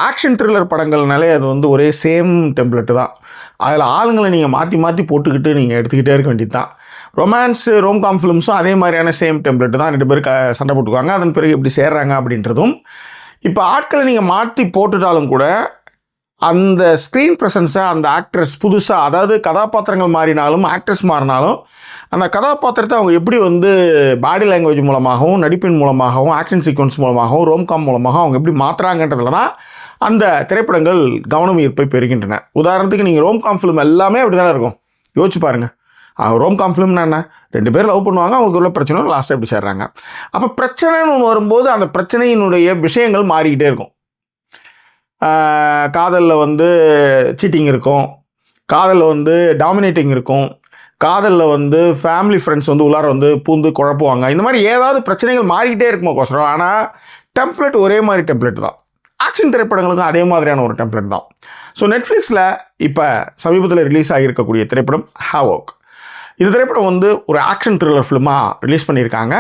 Action thriller படங்கள்னாலே அது வந்து ஒரே சேம் டெம்ப்ளெட்டு தான். அதில் ஆளுங்களை நீங்கள் மாற்றி மாற்றி போட்டுக்கிட்டு நீங்கள் எடுத்துக்கிட்டே இருக்க வேண்டியது தான். ரொமான்ஸு ரோம்காம் ஃபிலிம்ஸும் அதே மாதிரியான சேம் டெம்ப்ளெட்டு தான். 2 பேர் சண்டை போட்டுக்குவாங்க, அதன் பிறகு எப்படி சேர்றாங்க அப்படின்றதும். இப்போ ஆட்களை நீங்கள் மாற்றி போட்டுட்டாலும் கூட அந்த ஸ்க்ரீன் ப்ரெசன்ஸை அந்த ஆக்ட்ரஸ் புதுசாக, அதாவது கதாபாத்திரங்கள் மாறினாலும் ஆக்ட்ரஸ் மாறினாலும் அந்த கதாபாத்திரத்தை அவங்க எப்படி வந்து பாடி லாங்குவேஜ் மூலமாகவும் நடிப்பின் மூலமாகவும் ஆக்ஷன் சீக்வன்ஸ் மூலமாகவும் ரோம்காம் மூலமாகவும் அவங்க எப்படி மாற்றுறாங்கன்றதுல தான் அந்த திரைப்படங்கள் கவனம் ஈர்ப்பை பெறுகின்றன. உதாரணத்துக்கு நீங்கள் ரோம்காம் ஃபிலிம் எல்லாமே அப்படி தானே இருக்கும். யோசிச்சு பாருங்கள். ரோம்காம் ஃபிலிம்னா என்ன? 2 பேர் லவ் பண்ணுவாங்க, அவங்களுக்கு உள்ள பிரச்சனை லாஸ்ட்டாக எப்படி சேர்றாங்க. அப்போ பிரச்சனைன்னு ஒன்று வரும்போது அந்த பிரச்சனையினுடைய விஷயங்கள் மாறிக்கிட்டே இருக்கும். காதலில் வந்து சீட்டிங் இருக்கும், காதலில் வந்து டாமினேட்டிங் இருக்கும், காதலில் வந்து ஃபேமிலி ஃப்ரெண்ட்ஸ் வந்து உள்ளார வந்து பூந்து குழப்புவாங்க. இந்த மாதிரி ஏதாவது பிரச்சனைகள் மாறிக்கிட்டே இருக்குமோக்கோசரம். ஆனால் டெம்ப்ளேட் ஒரே மாதிரி டெம்ப்ளேட் தான். ஆக்ஷன் திரைப்படங்களுக்கும் அதே மாதிரியான ஒரு டெம்ப்ளேட் தான். ஸோ நெட்ஃப்ளிக்ஸில் இப்போ சமீபத்தில் ரிலீஸ் ஆகியிருக்கக்கூடிய திரைப்படம் ஹேவோக். இந்த திரைப்படம் வந்து ஒரு ஆக்ஷன் த்ரில்லர் ஃபிலிமாக ரிலீஸ் பண்ணியிருக்காங்க.